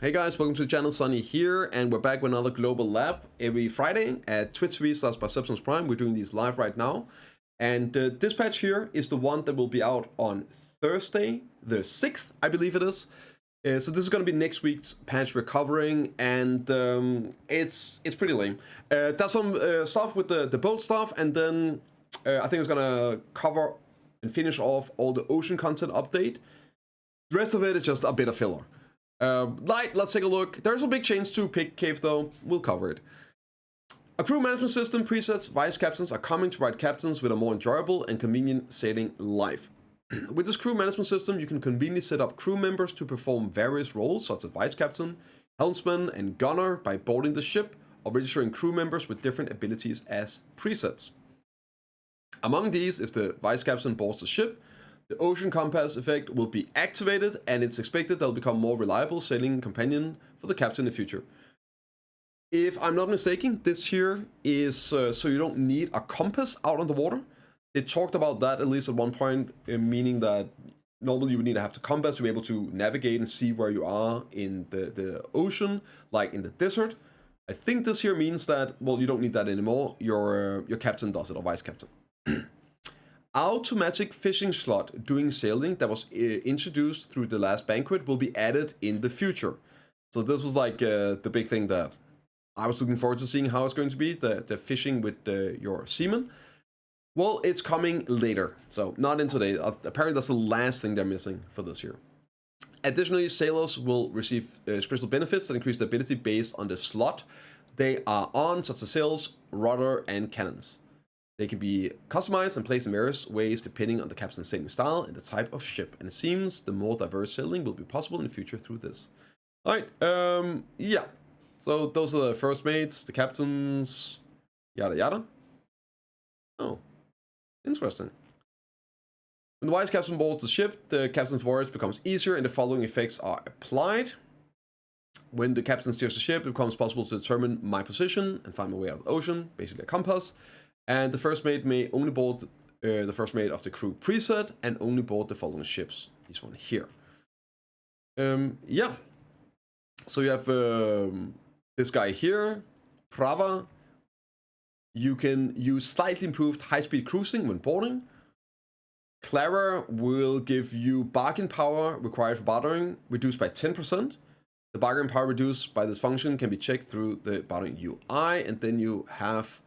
Hey guys, welcome to the channel. Sunny here, and we're back with another global lab every Friday at twitch.tv/bprimegaming. We're doing these live right now, and this patch here is the one that will be out on Thursday, the 6th, I believe it is. So this is going to be next week's patch we're covering, and it's pretty lame. There's some stuff with the boat stuff, and then I think it's going to cover and finish off all the ocean content update. The rest of it is just a bit of filler. Let's take a look. There's a big change to Pig Cave though. We'll cover it. A crew management system presets. Vice captains are coming to provide captains with a more enjoyable and convenient sailing life. With this crew management system, you can conveniently set up crew members to perform various roles such as vice captain, helmsman, and gunner by boarding the ship or registering crew members with different abilities as presets. Among these, if the vice captain boards the ship, the ocean compass effect will be activated, and it's expected they'll become more reliable sailing companion for the captain in the future. If I'm not mistaken, this here is so you don't need a compass out on the water. They talked about that at least at one point, meaning that normally you would need to have the compass to be able to navigate and see where you are in the ocean, like in the desert. I think this here means that, well, you don't need that anymore. Your captain does it, or vice captain. Automatic fishing slot during sailing that was introduced through the last banquet will be added in the future. So this was like the big thing that I was looking forward to seeing how it's going to be, the fishing with your seamen. Well, it's coming later, so not in today. Apparently that's the last thing they're missing for this year. Additionally, sailors will receive special benefits that increase the ability based on the slot they are on, such as sails, rudder, and cannons. They can be customized and placed in various ways depending on the captain's sailing style and the type of ship. And it seems the more diverse sailing will be possible in the future through this. Alright, yeah. So those are the first mates, the captains, yada yada. Oh, interesting. When the vice captain boards the ship, the captain's voyage becomes easier and the following effects are applied. When the captain steers the ship, it becomes possible to determine my position and find my way out of the ocean, basically a compass. And the first mate may only board the first mate of the crew preset and only board the following ships. This one here. Yeah. So you have this guy here, Prava. You can use slightly improved high-speed cruising when boarding. Clara will give you bargain power required for bartering reduced by 10%. The bargain power reduced by this function can be checked through the bartering UI, and then you have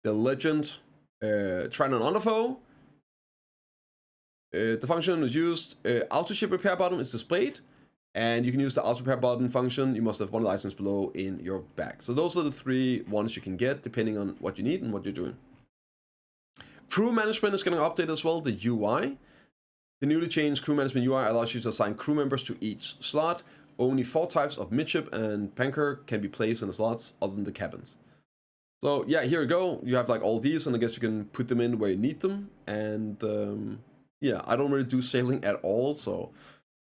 the legend Trident Underfoe. The function is used. Auto ship repair button is displayed, and you can use the auto repair button function. You must have one license below in your bag. So those are the three ones you can get depending on what you need and what you're doing. Crew management is getting updated as well. The UI. The newly changed crew management UI allows you to assign crew members to each slot. Only 4 types of midship and panker can be placed in the slots other than the cabins. So yeah, here you go. You have like all these, and I guess you can put them in where you need them. And yeah, I don't really do sailing at all, so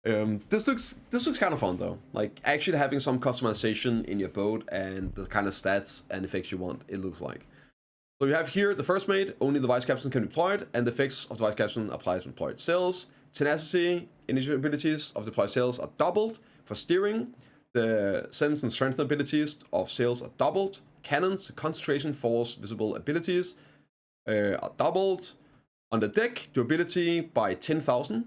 this looks kind of fun though. Like actually having some customization in your boat and the kind of stats and effects you want. It looks like. So you have here the first mate. Only the vice captain can be deployed, and the effects of the vice captain applies when deployed sails. Tenacity, initiative abilities of deployed sails are doubled. For steering, the sense and strength abilities of sails are doubled. Cannons, concentration, force, visible abilities are doubled. On the deck, durability by 10,000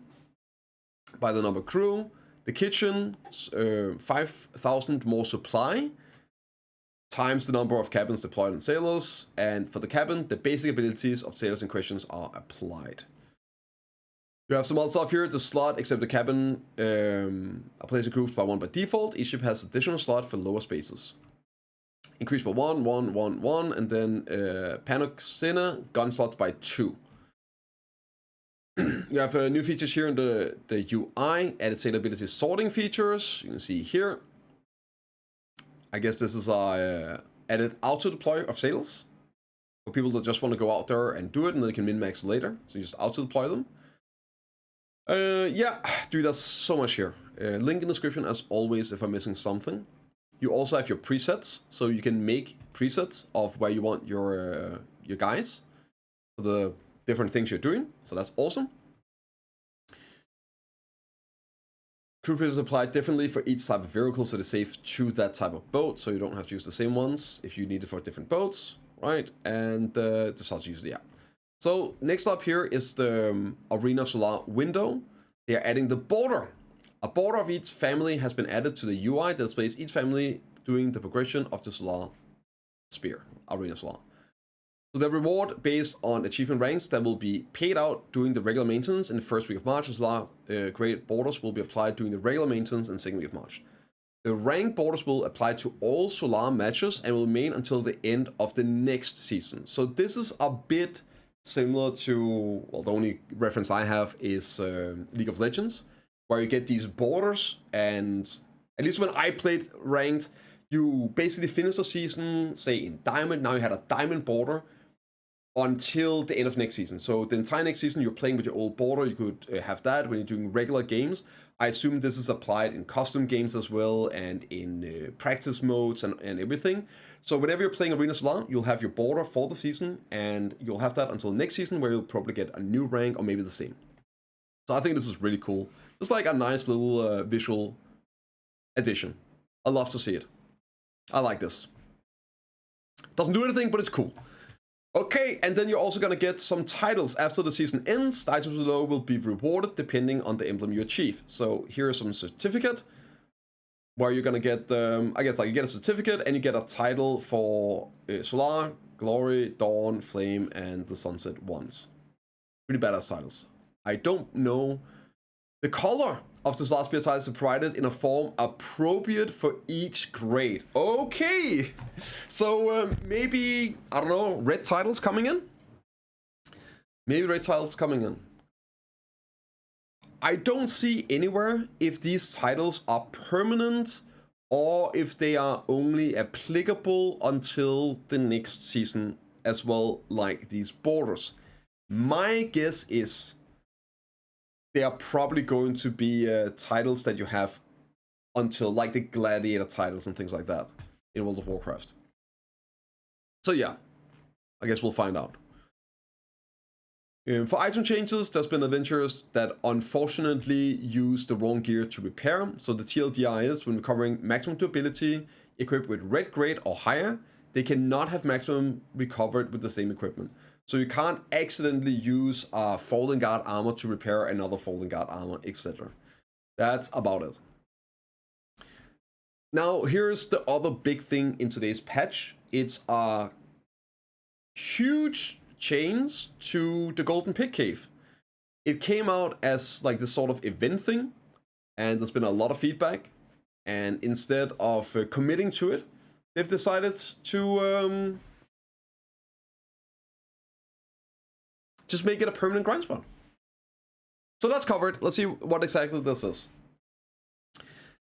by the number of crew. The kitchen, 5,000 more supply times the number of cabins deployed and sailors. And for the cabin, the basic abilities of sailors in questions are applied. You have some other stuff here. The slot, except the cabin, are placed in groups by 1 by default. Each ship has additional slot for lower spaces. Increase by 1, 1, 1, 1, and then Panoxena, gun slots by 2. You have new features here in the UI, added sailability sorting features. You can see here. I guess this is added auto deploy of sails for people that just want to go out there and do it, and they can min-max later. So you just auto deploy them. Yeah, dude, that's so much here. Link in the description as always if I'm missing something. You also have your presets, so you can make presets of where you want your guys for the different things you're doing. So that's awesome. Crew is applied differently for each type of vehicle, so they're safe to that type of boat, so you don't have to use the same ones if you need it for different boats, right? And the such usually, yeah. So next up here is the Arena Solare window. They are adding the border. A border of each family has been added to the UI that displays each family doing the progression of the Solare sphere, Arena Solare. So the reward based on achievement ranks that will be paid out during the regular maintenance in the first week of March. Solare grade borders will be applied during the regular maintenance in the second week of March. The rank borders will apply to all Solare matches and will remain until the end of the next season. So this is a bit similar to, well, the only reference I have is League of Legends, where you get these borders, and at least when I played ranked, you basically finish a season, say in Diamond, now you had a Diamond border, until the end of next season. So the entire next season you're playing with your old border. You could have that when you're doing regular games. I assume this is applied in custom games as well, and in practice modes and everything. So whenever you're playing Arena Solare, you'll have your border for the season, and you'll have that until next season, where you'll probably get a new rank or maybe the same. So I think this is really cool. Just like a nice little visual addition. I love to see it. I like this. Doesn't do anything, but it's cool. Okay, and then you're also going to get some titles after the season ends. The items below will be rewarded depending on the emblem you achieve. So here's some certificate where you're going to get, I guess, like you get a certificate and you get a title for Solare, Glory, Dawn, Flame, and the Sunset ones. Pretty badass titles. I don't know. The color of the Solare Spear titles is provided in a form appropriate for each grade. Okay, so maybe, I don't know, red titles coming in? Maybe red titles coming in. I don't see anywhere if these titles are permanent or if they are only applicable until the next season as well, like these borders. My guess is they are probably going to be titles that you have until, like the Gladiator titles and things like that in World of Warcraft. So yeah, I guess we'll find out. For item changes, there's been adventurers that unfortunately use the wrong gear to repair. So the TLDR is, when recovering maximum durability equipped with red grade or higher, they cannot have maximum recovered with the same equipment. So you can't accidentally use a Fallen Guard armor to repair another Fallen Guard armor, etc. That's about it. Now, here's the other big thing in today's patch. It's a huge change to the Golden Pig Cave. It came out as like this sort of event thing, and there's been a lot of feedback. And instead of committing to it, they've decided to just make it a permanent grind spot. So that's covered. Let's see what exactly this is.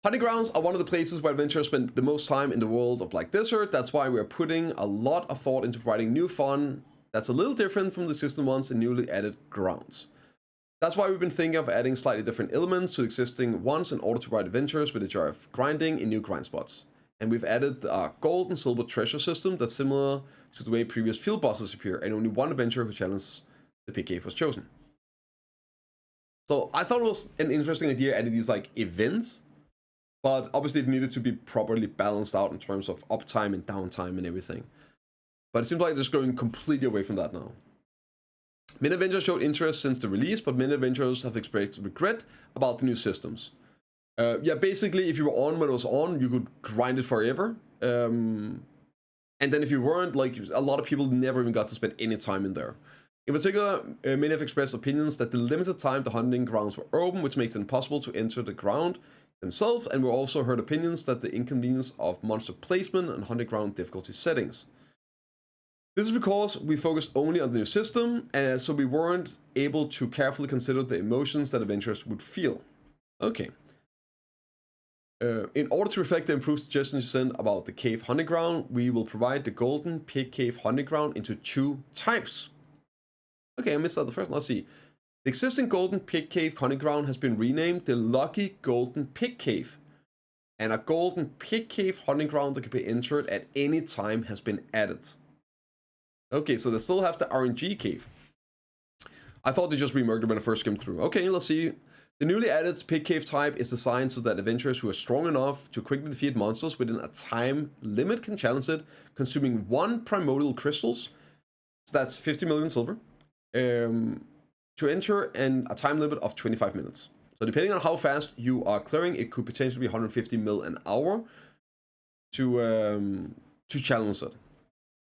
Hunting grounds are one of the places where adventurers spend the most time in the world of Black Desert. That's why we're putting a lot of thought into providing new fun that's a little different from the existing ones in newly added grounds. That's why we've been thinking of adding slightly different elements to existing ones in order to provide adventurers with the joy of grinding in new grind spots. And we've added a gold and silver treasure system that's similar to the way previous field bosses appear, and only one adventurer who challenges the Pig Cave was chosen. So I thought it was an interesting idea adding these like events, but obviously it needed to be properly balanced out in terms of uptime and downtime and everything. But it seems like they're just going completely away from that now. Many adventurers showed interest since the release, but many adventurers have expressed regret about the new systems. Yeah, basically, if you were on when it was on, you could grind it forever. And then if you weren't, like, a lot of people never even got to spend any time in there. In particular, many have expressed opinions that the limited time the hunting grounds were open, which makes it impossible to enter the ground themselves, and we also heard opinions that the inconvenience of monster placement and hunting ground difficulty settings. This is because we focused only on the new system, and so we weren't able to carefully consider the emotions that adventurers would feel. Okay. In order to reflect the improved suggestions you sent about the cave hunting ground, we will provide the Golden Pig Cave hunting ground into 2 types. Okay, I missed out the first one. Let's see. The existing Golden Pig Cave hunting ground has been renamed the Lucky Golden Pig Cave. And a Golden Pig Cave hunting ground that can be entered at any time has been added. Okay, so they still have the RNG cave. I thought they just remerged it when I first came through. Okay, let's see. The newly added pig cave type is designed so that adventurers who are strong enough to quickly defeat monsters within a time limit can challenge it, consuming 1 primordial crystals, so that's 50 million silver, to enter in a time limit of 25 minutes. So depending on how fast you are clearing, it could potentially be 150 mil an hour to challenge it.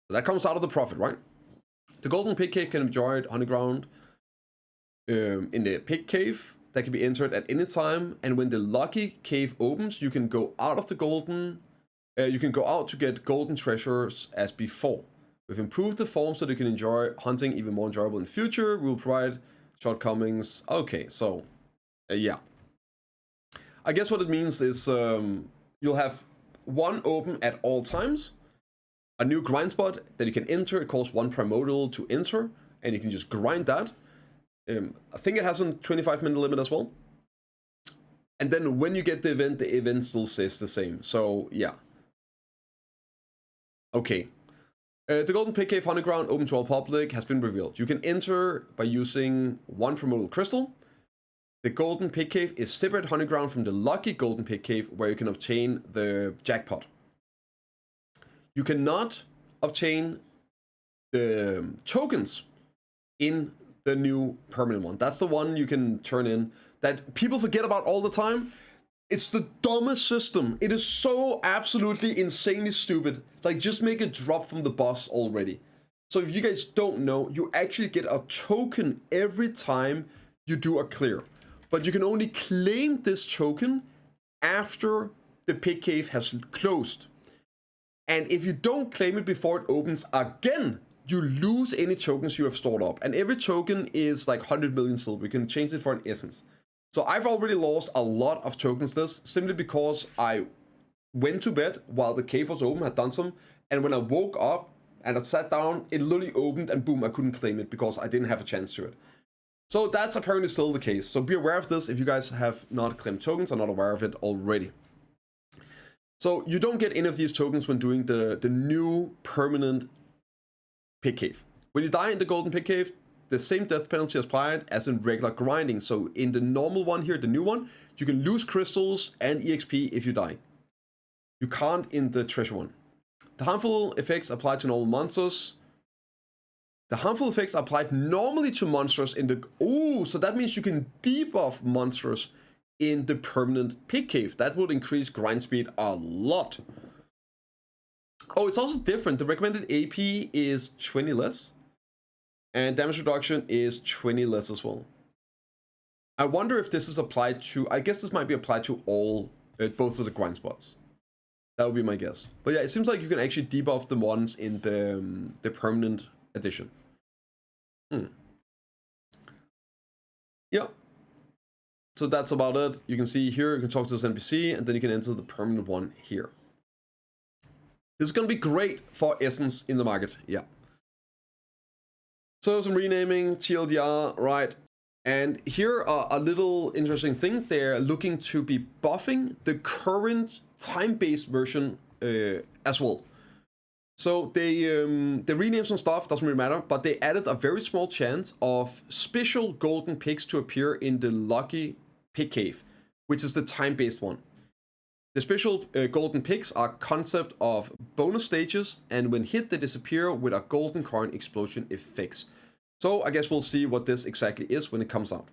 So that comes out of the profit, right? The golden pig cave can be enjoyed underground in the pig cave that can be entered at any time, and when the lucky cave opens, you can go out of the golden. You can go out to get golden treasures as before. We've improved the form so that you can enjoy hunting even more enjoyable in future. We will provide shortcomings. Okay, so yeah. I guess what it means is you'll have 1 open at all times. A new grind spot that you can enter. It costs 1 primordial to enter, and you can just grind that. I think it has a 25-minute limit as well. And then when you get the event still says the same. So yeah. Okay. The Golden Pig Cave Underground, open to all public, has been revealed. You can enter by using 1 primordial crystal. The Golden Pig Cave is separate underground from the Lucky Golden Pig Cave, where you can obtain the jackpot. You cannot obtain the tokens in the new permanent one. That's the one you can turn in that people forget about all the time. It's the dumbest system. It is so absolutely insanely stupid. Like, just make it drop from the boss already. So if you guys don't know, you actually get a token every time you do a clear. But you can only claim this token after the pig cave has closed. And if you don't claim it before it opens again, you lose any tokens you have stored up. And every token is like 100 million silver. You can change it for an essence. So I've already lost a lot of tokens this, simply because I went to bed while the cave was open, had done some, and when I woke up and I sat down, it literally opened and boom, I couldn't claim it because I didn't have a chance to it. So that's apparently still the case. So be aware of this if you guys have not claimed tokens or not aware of it already. So you don't get any of these tokens when doing the new permanent pig cave. When you die in the golden pig cave, the same death penalty is applied as in regular grinding. So in the normal one here, the new one, you can lose crystals and EXP if you die. You can't in the treasure one. The harmful effects apply to normal monsters. The harmful effects are applied normally to monsters in the... Oh, so that means you can debuff monsters in the permanent pig cave. That would increase grind speed a lot. Oh, it's also different. The recommended AP is 20 less. And damage reduction is 20 less as well. I wonder if this is applied to... I guess this might be applied to all... both of the grind spots. That would be my guess. But yeah, it seems like you can actually debuff the ones in the permanent edition. Yeah. So that's about it. You can see here, you can talk to this NPC, and then you can enter the permanent one here. This is going to be great for Essence in the market. Yeah. So some renaming, TLDR, right? And here a little interesting thing. They're looking to be buffing the current time-based version as well. So they renamed some stuff, doesn't really matter, but they added a very small chance of special golden pigs to appear in the Lucky Pig Cave, which is the time-based one. The special golden pigs are concept of bonus stages, and when hit, they disappear with a golden coin explosion effects. So I guess we'll see what this exactly is when it comes out.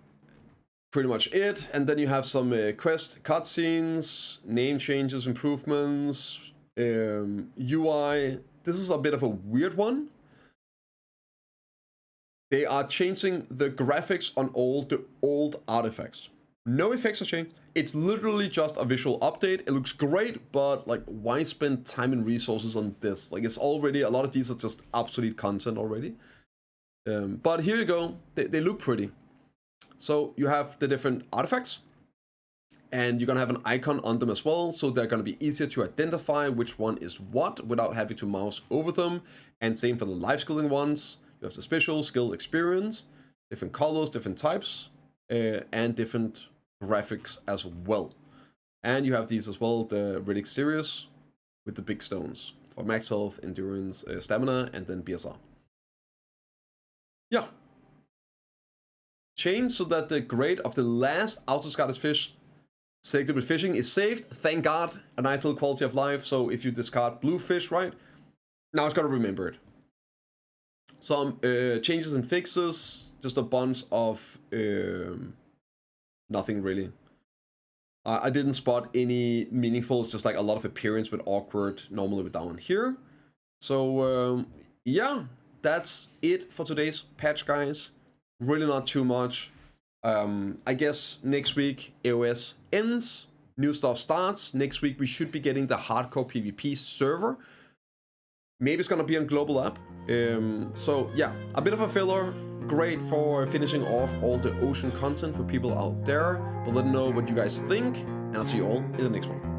Pretty much it, and then you have some quest cutscenes, name changes, improvements, UI. This is a bit of a weird one. They are changing the graphics on all the old artifacts. No effects are changed. It's literally just a visual update. It looks great, but like, why spend time and resources on this? Like, it's already, a lot of these are just obsolete content already. But here you go. They look pretty. So you have the different artifacts, and you're gonna have an icon on them as well. So they're gonna be easier to identify which one is what without having to mouse over them. And same for the life skilling ones. You have the special skill experience, different colors, different types, and different graphics as well. And you have these as well, the Relic series with the big stones for max health, endurance, stamina, and then BSR. Yeah. changed so that the grade of the last auto-discarded fish selected with fishing is saved. Thank God, a nice little quality of life. So if you discard blue fish, right, now it's gonna remember it. Some changes and fixes, just a bunch of nothing really. I didn't spot any meaningful, it's just like a lot of appearance with awkward, normally with down here. So yeah, that's it for today's patch, guys. Really not too much. I guess next week AoS ends, new stuff starts. Next week we should be getting the hardcore PvP server. Maybe it's gonna be on global app. So yeah, a bit of a filler. Great for finishing off all the ocean content for people out there. But let me know what you guys think, and I'll see you all in the next one.